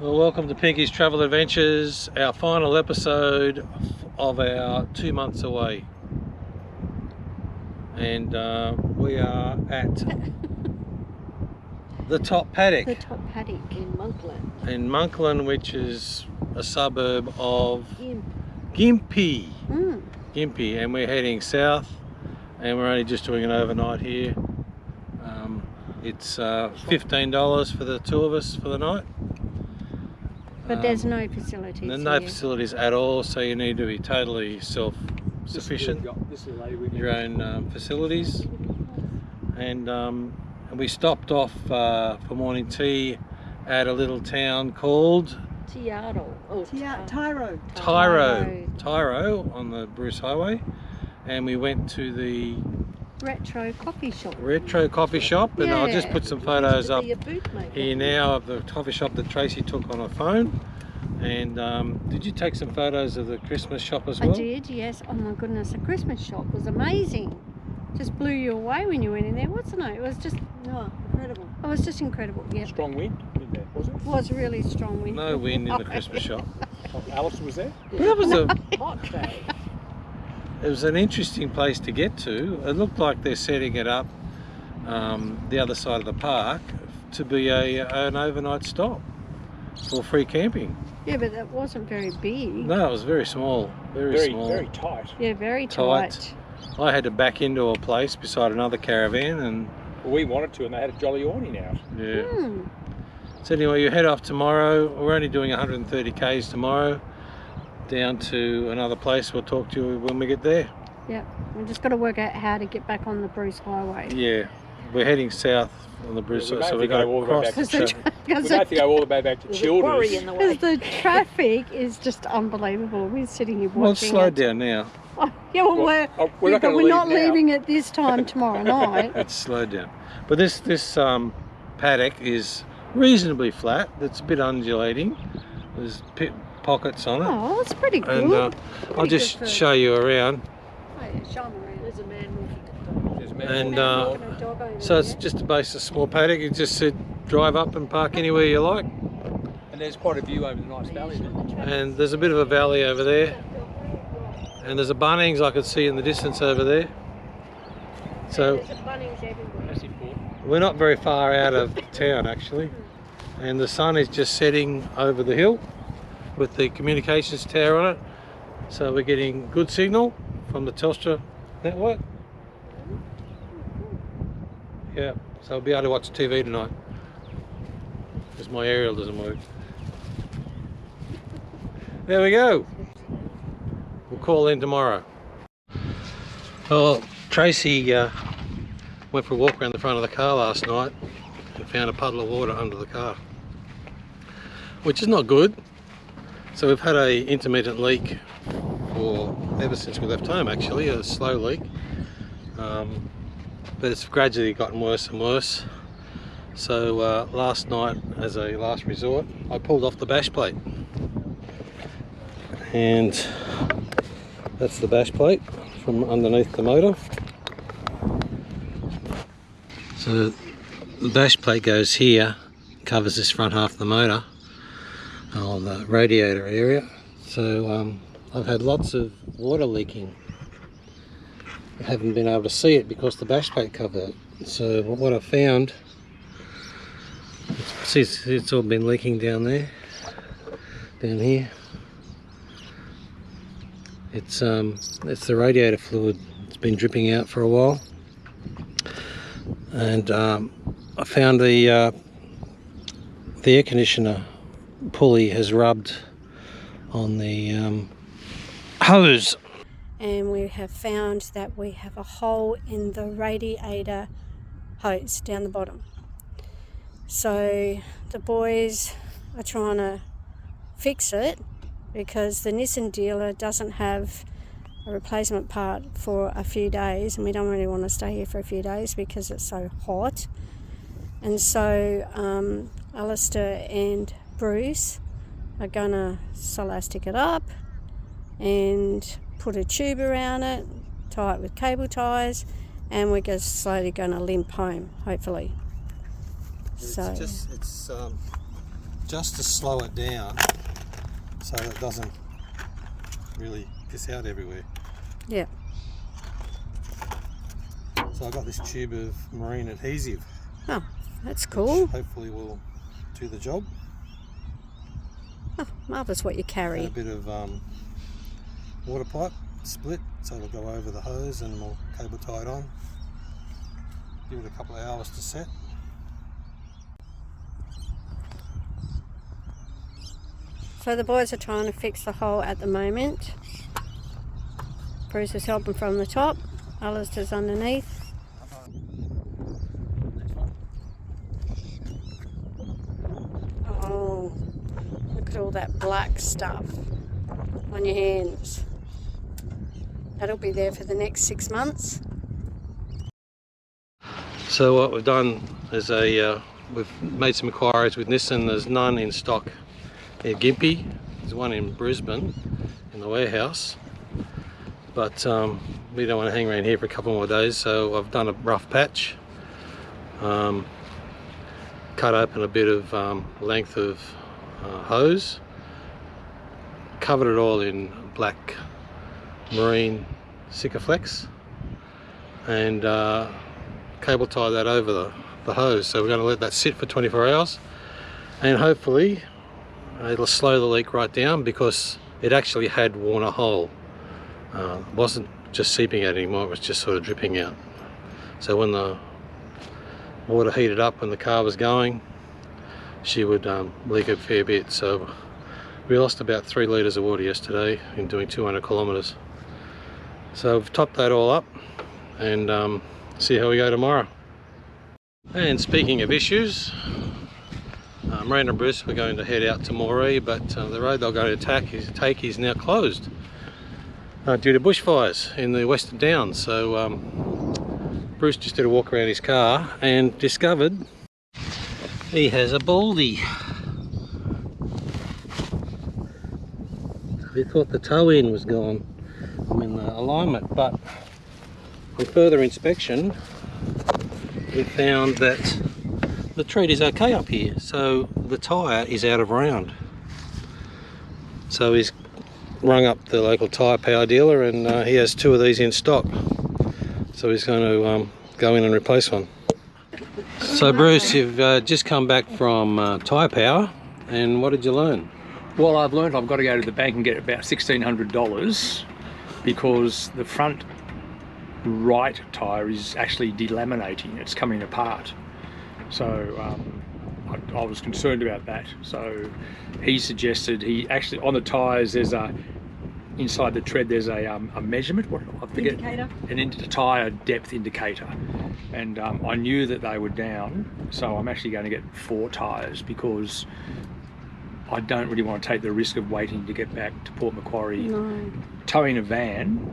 Well, welcome to Pinky's Travel Adventures, our final episode of our 2 months away. And we are at the top paddock. The top paddock in Monkland. In Monkland, which is a suburb of Gympie. Gympie, and we're heading south, and we're only just doing an overnight here. It's $15 for the two of us for the night. But there's no facilities. There's no facilities at all, so you need to be totally self-sufficient. Your own facilities. And we stopped off for morning tea at a little town called Tyro on the Bruce Highway, and we went to the retro coffee shop. And I'll just put some photos up here now of the coffee shop that Tracy took on her phone. And did you take some photos of the Christmas shop as well? I did, yes. Oh my goodness, the Christmas shop was amazing. Just blew you away when you went in there, wasn't it? It was just incredible. It was just incredible, yeah. Strong wind in there, was it? It was really strong wind. No wind in the Christmas shop. Allister was there? That was a hot day. It was an interesting place to get to. It looked like they're setting it up the other side of the park to be an overnight stop for free camping. Yeah, but that wasn't very big. No, it was very small. Very small. Very tight. Yeah, very tight. I had to back into a place beside another caravan, and Well, we wanted to, and they had a jolly awning out. yeah. So anyway, you head off tomorrow. We're only doing 130 k's tomorrow, down to another place. We'll talk to you when we get there. Yeah, we've just got to work out how to get back on the Bruce Highway. Yeah, we're heading south on the Bruce, Yeah, so we've got to cross back the to we don't have to go all the way back to Childers. Because the traffic is just unbelievable. We're sitting here watching. Well, it's slowed down now. Oh, yeah, well, we're not leaving at this time tomorrow night. It's slowed down. But this paddock is reasonably flat. It's a bit undulating. There's pockets on it. Oh, that's pretty good. And I'll just show you around. Oh, yeah, show them around. There's a man walking a dog. And so it's just a base of small paddock. You just drive up and park anywhere you like. And there's quite a view over the nice valley there. And there's a bit of a valley over there. And there's a Bunnings I could see in the distance over there. So there's a Bunnings everywhere. That's important. we're not very far out of town actually. And the sun is just setting over the hill with the communications tower on it. So we're getting good signal from the Telstra network. Yeah, so we'll be able to watch TV tonight because my aerial doesn't work. There we go. We'll call in tomorrow. Well, Tracy went for a walk around the front of the car last night and found a puddle of water under the car, which is not good. So we've had a intermittent leak ever since we left home, actually, a slow leak. But it's gradually gotten worse and worse. So last night, as a last resort, I pulled off the bash plate. And that's the bash plate from underneath the motor. So the bash plate goes here, covers this front half of the motor on the radiator area. So I've had lots of water leaking. I haven't been able to see it because the bash plate covered it. So what I found, it's all been leaking down there, down here. It's the radiator fluid. It's been dripping out for a while, and I found the air conditioner pulley has rubbed on the hose. And we have found that we have a hole in the radiator hose down the bottom. So the boys are trying to fix it because the Nissan dealer doesn't have a replacement part for a few days, and we don't really want to stay here for a few days because it's so hot. And so Allister and Bruce are gonna solastic it up and put a tube around it, tie it with cable ties, and we're just slowly going to limp home, hopefully. It's just to slow it down so it doesn't really piss out everywhere. Yeah. So I got this tube of marine adhesive. Oh, that's cool. Which hopefully will do the job. Oh, marvellous what you carry. And a bit of water pipe split, so it'll go over the hose and we'll cable tie it on. Give it a couple of hours to set. So the boys are trying to fix the hole at the moment. Bruce is helping from the top, Allister's underneath. Oh, look at all that black stuff on your hands. That'll be there for the next 6 months. So what we've done is we've made some inquiries with Nissan. There's none in stock in Gympie. There's one in Brisbane in the warehouse, but we don't want to hang around here for a couple more days, so I've done a rough patch, cut open a bit of length of hose, covered it all in black marine Sikaflex, and cable tie that over the hose. So we're going to let that sit for 24 hours and hopefully it'll slow the leak right down, because it actually had worn a hole. It wasn't just seeping out anymore, it was just sort of dripping out. So when the water heated up and the car was going, she would leak a fair bit. So we lost about 3 litres of water yesterday in doing 200 kilometres. So we've topped that all up and see how we go tomorrow. And speaking of issues, Miranda and Bruce were going to head out to Moree, but the road they're going to take is now closed due to bushfires in the Western Downs. So Bruce just did a walk around his car and discovered he has a baldy. We thought the toe end was gone, the alignment, but on further inspection we found that the tread is okay up here, so the tyre is out of round. So he's rung up the local tyre power dealer and he has 2 of these in stock, so he's going to go in and replace one. So Bruce, you've just come back from tyre power, and what did you learn? Well, I've learned I've got to go to the bank and get about $1,600 because the front right tyre is actually delaminating, it's coming apart. So I was concerned about that. So he suggested, he actually, on the tyres there's inside the tread there's a measurement, what I forget, indicator, a tyre depth indicator, and I knew that they were down, so I'm actually going to get 4 tyres because I don't really want to take the risk of waiting to get back to Port Macquarie. No. Towing a van,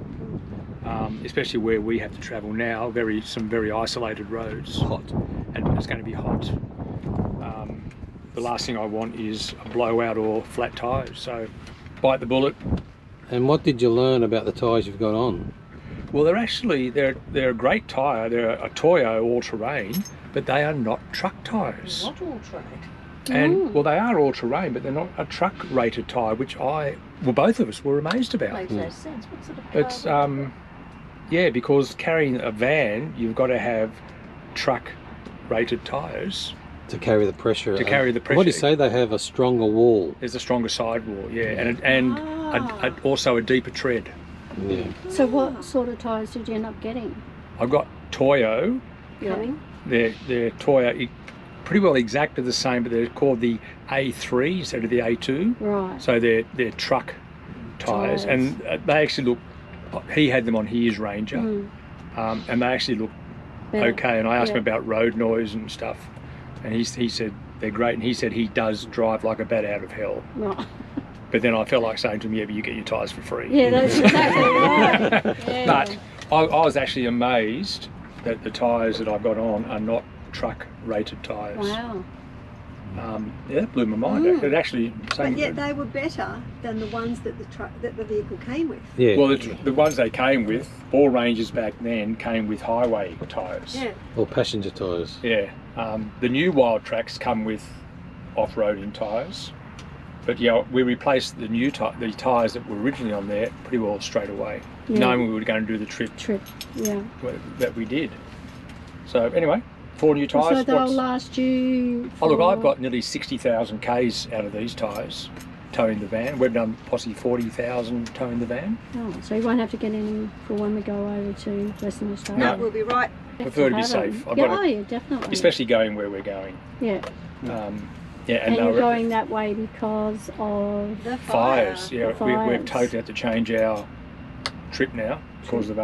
especially where we have to travel now, some very isolated roads, hot, and it's going to be hot. The last thing I want is a blowout or flat tyres, so bite the bullet. And what did you learn about the tyres you've got on? Well, they're a great tyre. They're a Toyo all-terrain, but they are not truck tyres. Not all-terrain. And well, they are all-terrain, but they're not a truck-rated tyre, which both of us were amazed about. Makes no sense. What sort of It's yeah, because carrying a van, you've got to have truck-rated tyres to carry the pressure. To carry the pressure. What do you say? They have a stronger wall. There's a stronger sidewall, yeah, and also a deeper tread. Yeah. So what sort of tyres did you end up getting? I've got Toyo. Yeah. They're Toyo, pretty well exactly the same, but they're called the A3 instead of the A2. Right. So they're truck tyres, and they actually look. He had them on his Ranger, and they actually look okay. And I asked him about road noise and stuff, and he said they're great. And he said he does drive like a bat out of hell. Right. But then I felt like saying to him, yeah, but you get your tyres for free. Yeah, that's exactly right. Yeah. But I was actually amazed that the tyres that I've got on are not truck-rated tyres. Wow. Yeah, that blew my mind. It actually. But yet they were better than the ones that the vehicle came with. Yeah. Well, the ones they came with, all Rangers back then came with highway tyres. Yeah. Or passenger tyres. Yeah. The new Wild Tracks come with off-roading tyres. But yeah, we replaced the the tyres that were originally on there pretty well straight away, knowing we were going to do the trip that we did. So anyway, 4 new tyres. So they'll last you Oh look, I've got nearly 60,000 Ks out of these tyres towing the van. We've done possibly 40,000 towing the van. Oh, so you won't have to get any for when we go over to Western Australia? No. We'll be right. Prefer to be safe. I've Yeah, got to, yeah, definitely. especially going where we're going. Yeah. Yeah, And you're going that way because of The fire. fires. Yeah, The we've fires. totally had to change our trip now because of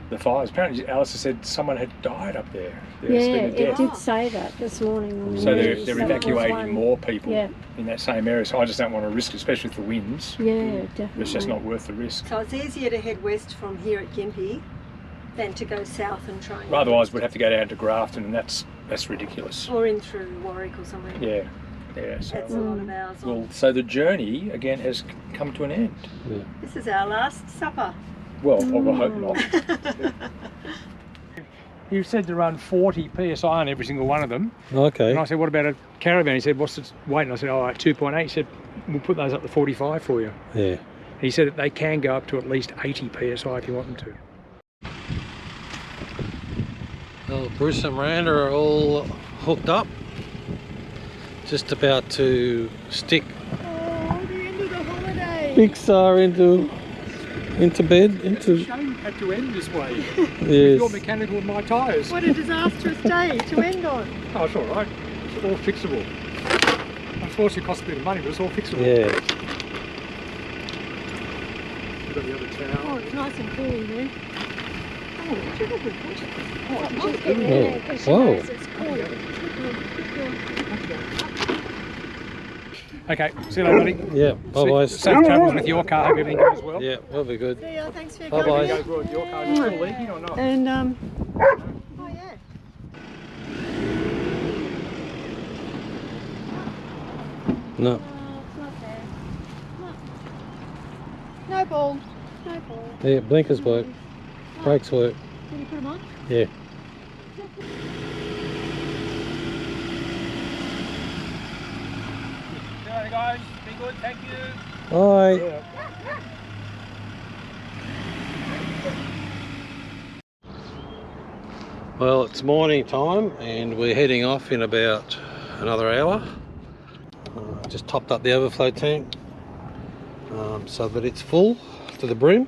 the fires. Apparently, Allister said someone had died up there. There's been a it death. did say that this morning on the So news. they're That was evacuating one. more people Yeah. in that same area. So I just don't want to risk, especially with the winds. Yeah, definitely. It's just not worth the risk. So it's easier to head west from here at Gympie than to go south and try and go Otherwise, west. we'd have to go down to Grafton, and that's ridiculous. Or in through Warwick or somewhere. Yeah, yeah. That's a So, lot of hours. well, so the journey again has come to an end. This is our last supper. Well, I hope not. He said to run 40 psi on every single one of them. Okay. And I said, what about a caravan? He said, what's its weight? And I said, oh, 2.8. He said, we'll put those up to 45 for you. Yeah. He said that they can go up to at least 80 psi if you want them to. Well, Bruce and Miranda are all hooked up. Just about to stick Oh, the end of the holiday. Big Star into bed. Shame had to end this way. Yes. Your mechanical with my tyres. What a disastrous day to end on. Oh, it's all right. It's all fixable. Unfortunately, it costs a bit of money, but it's all fixable. Yeah. We've got the other towel. Oh, it's nice and cool in there. Oh, it's a good picture. Just get in there because she Whoa. knows it's cool. Okay, see you later, buddy. Yeah. Bye bye. Safe travels with your car. Hope everything goes well. Yeah, we'll be good. See ya, thanks for Bye coming. bye. Goes well with your car. Is it still leaking or not? And oh yeah. No. It's not there. No ball. No ball. Yeah, blinkers work. Brakes work. Can you put them on? Yeah. Alright, guys. Be good. Thank you. Bye. Well, it's morning time and we're heading off in about another hour. Just topped up the overflow tank so that it's full to the brim,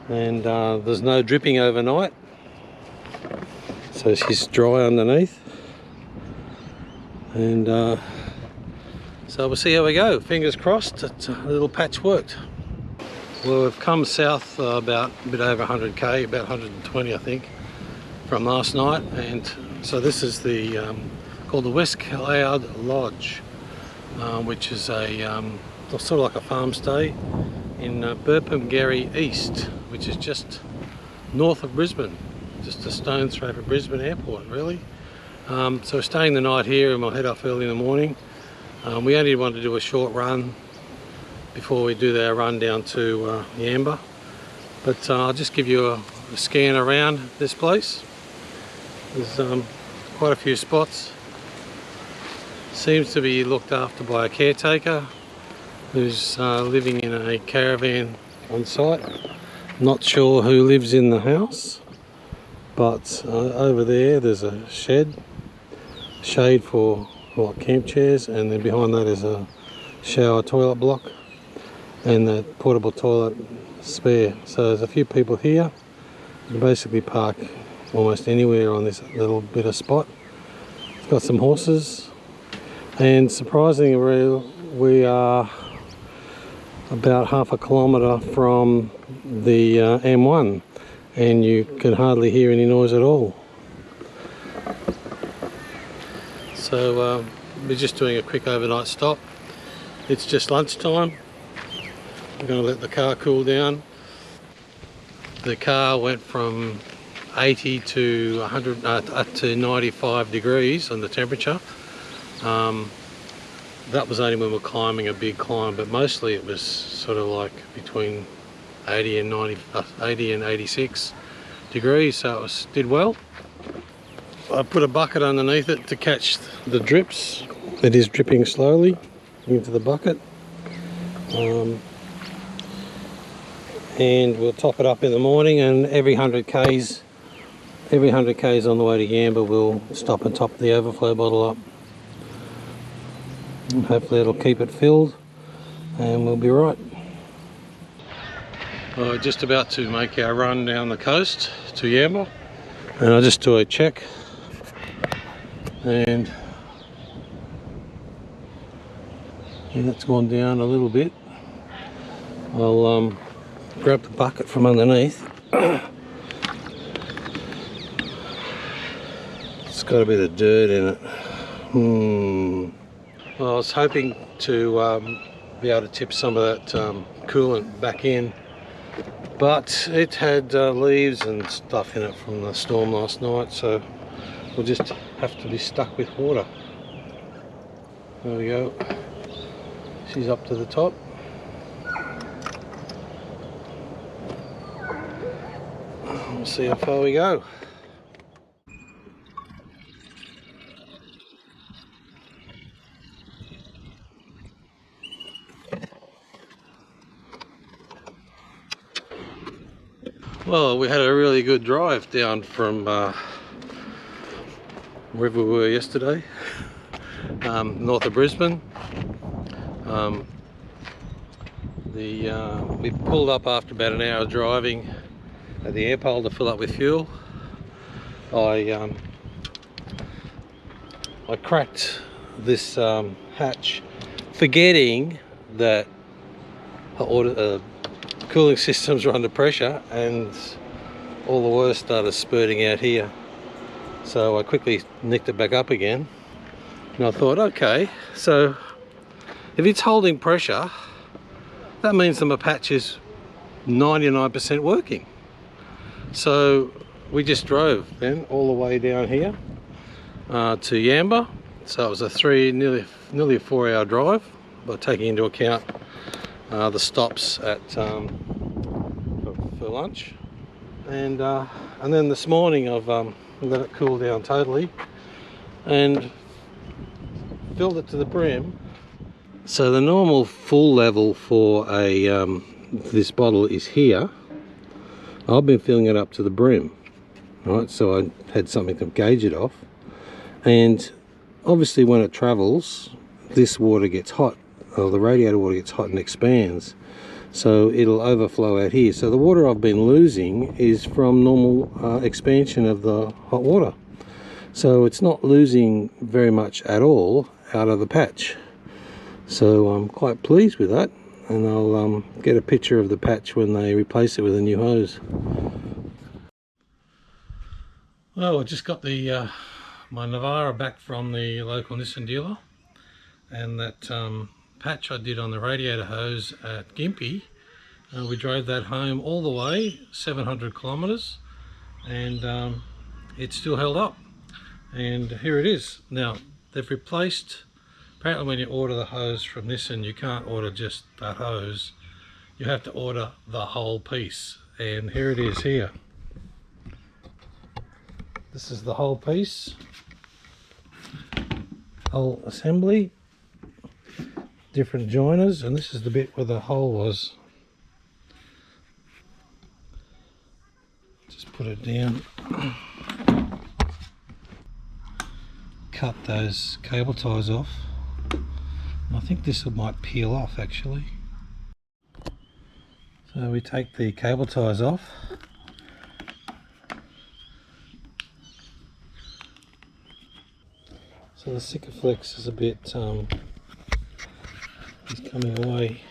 and there's no dripping overnight, so she's dry underneath, and so we'll see how we go. Fingers crossed that a little patch worked. Well, we've come south about a bit over 100k, about 120 I think, from last night, and so this is the called the West Cloud Lodge, which is a sort of like a farm stay in Port Macquarie East, which is just north of Brisbane, just a stone's throw from Brisbane Airport really. So we're staying the night here and we'll head off early in the morning. We only want to do a short run before we do our run down to Yamba, but I'll just give you a scan around this place. There's quite a few spots. Seems to be looked after by a caretaker who's living in a caravan on site. Not sure who lives in the house, but over there's a shade for like camp chairs, and then behind that is a shower toilet block and the portable toilet spare. So there's a few people here. You can basically park almost anywhere on this little bit of spot. It's got some horses, and surprisingly we are about half a kilometre from the M1, and you can hardly hear any noise at all. So we're just doing a quick overnight stop. It's just lunchtime. We're going to let the car cool down. The car went from 80 to 100 up to 95 degrees on the temperature. That was only when we were climbing a big climb, but mostly it was sort of like between 80 and 86 degrees, so it did well. I put a bucket underneath it to catch the drips it is dripping slowly into the bucket. And we'll top it up in the morning, and every 100 k's on the way to Yamba we'll stop and top the overflow bottle up. And hopefully it'll keep it filled and we'll be right. We're just about to make our run down the coast to Yamba, and I'll just do a check, and that's gone down a little bit. I'll grab the bucket from underneath. It's got a bit of dirt in it. Well, I was hoping to be able to tip some of that coolant back in, but it had leaves and stuff in it from the storm last night, so we'll just have to be stuck with water. There we go. She's up to the top. We'll see how far we go. Well, we had a really good drive down from wherever we were yesterday, north of Brisbane. We pulled up after about an hour driving at the airpole to fill up with fuel. I this hatch, forgetting that cooling systems were under pressure, and all the water started spurting out here. So I quickly nicked it back up again, and I thought, okay, so if it's holding pressure, that means that my patch is 99% working. So we just drove then all the way down here to Yamba. So it was a nearly a 4-hour drive, but taking into account the stops at for lunch, and then this morning I've let it cool down totally and filled it to the brim. So the normal full level for a this bottle is here. I've been filling it up to the brim, right? So I had something to gauge it off, and obviously when it travels, this water gets hot. The radiator water gets hot and expands, so it'll overflow out here. So the water I've been losing is from normal expansion of the hot water, so it's not losing very much at all out of the patch. So I'm quite pleased with that, and I'll get a picture of the patch when they replace it with a new hose. Well, I just got the my Navara back from the local Nissan dealer, and that patch I did on the radiator hose at Gympie, we drove that home all the way 700 kilometers, and it still held up, and here it is. Now they've replaced, apparently when you order the hose from Nissan, you can't order just that hose, you have to order the whole piece, and here it is here. This is the whole piece, whole assembly, different joiners, and this is the bit where the hole was. Just put it down, cut those cable ties off. I think this might peel off actually. So we take the cable ties off. So the Sikaflex is a bit is coming away.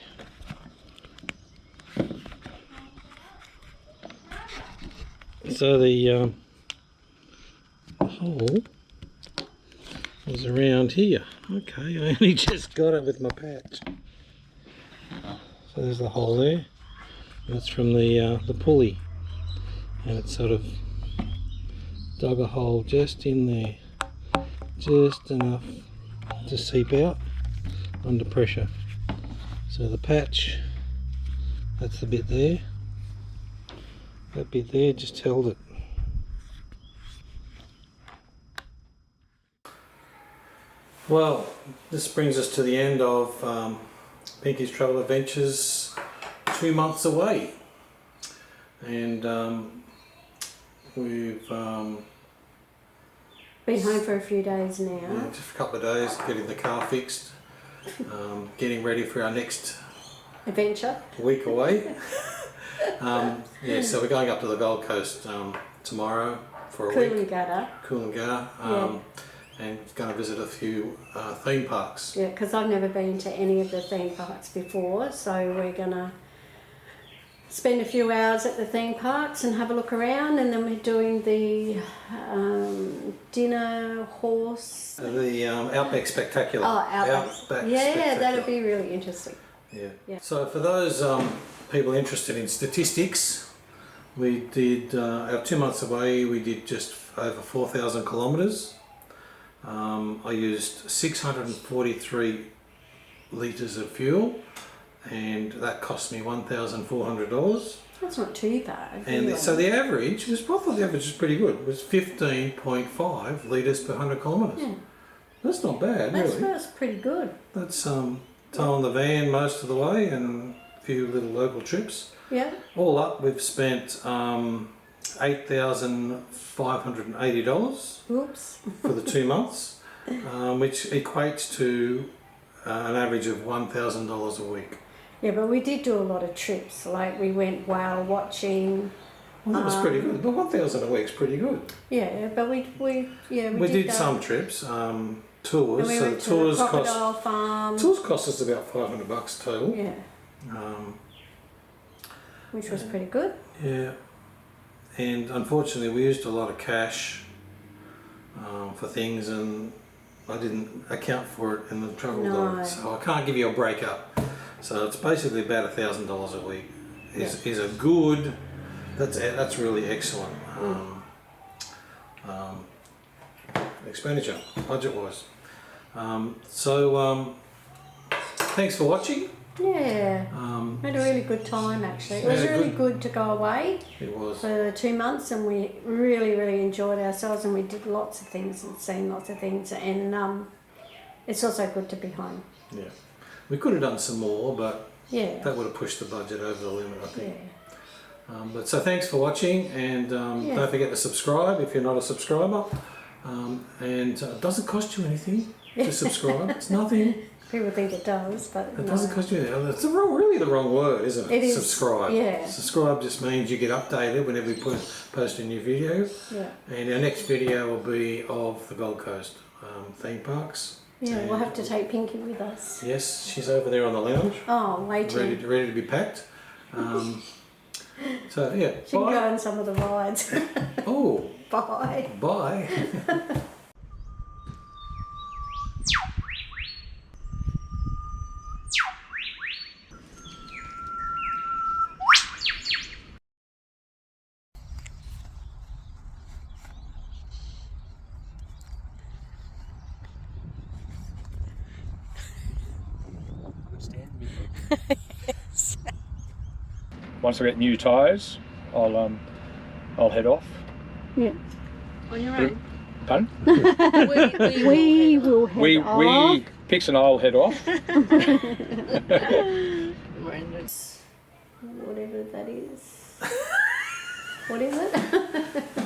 So the hole is around here. Okay, I only just got it with my patch. So there's the hole there. That's from the pulley, and it's sort of dug a hole just in there, just enough to seep out under pressure. So the patch, that's the bit there. That bit there just held it. Well, this brings us to the end of Pinky's Travel Adventures, 2 months away. And we've Been home for a few days now. yeah, just a couple of days getting the car fixed, getting ready for our next Adventure. week away. Yeah, so we're going up to the Gold Coast tomorrow for a week. Coolangatta. And going to visit a few theme parks. Yeah, because I've never been to any of the theme parks before, so we're going to spend a few hours at the theme parks and have a look around, and then we're doing the dinner horse. The Outback Spectacular. Oh, Outback. Yeah, Spectacular. that'll be really interesting. Yeah. So for those people interested in statistics, we did, our 2 months away, we did just over 4,000 kilometres. I used 643 litres of fuel, and that cost me $1,400. That's not too bad. And really. so the average was, I thought the average was pretty good. It was 15.5 litres per 100 kilometres. Yeah. That's not bad, really. That's pretty good. That's towing the van most of the way and a few little local trips. Yeah. All up, we've spent $8,580 Oops. for the 2 months, which equates to an average of $1,000 a week. Yeah, but we did do a lot of trips. Like we went whale watching. Well, that was pretty good. But 1,000 a week's pretty good. Yeah, but we did some trips, tours. And we so went to tours the crocodile farm. Tours cost us about $500 total. Yeah. Which was pretty good. Yeah. And unfortunately, we used a lot of cash for things, and I didn't account for it in the travel guide, so I can't give you a breakup. So it's basically about $1,000 a week. Is a good. That's really excellent expenditure, budget-wise. Thanks for watching. Yeah. Had a really good time actually. It was really good to go away. It was. For 2 months, and we really enjoyed ourselves, and we did lots of things and seen lots of things, and it's also good to be home. Yeah. We could have done some more, but Yeah. that would have pushed the budget over the limit, I think. Yeah. But so thanks for watching, and don't forget to subscribe if you're not a subscriber. And it doesn't cost you anything to subscribe. It's nothing. People think it does, but It doesn't cost you anything. It's really the wrong word, isn't it? It is. Subscribe. Yeah. Subscribe just means you get updated whenever we post a new video. Yeah. And our next video will be of the Gold Coast theme parks. Yeah, And we'll have to take Pinky with us. yes, she's over there on the lounge, Oh, waiting. ready to be packed. So yeah, She can go on some of the rides. Oh, Bye. bye. Once I get new tyres, I'll head off. Yeah. On your own. Pardon? We will head off. We Pix and I will head off. Whatever that is. What is it?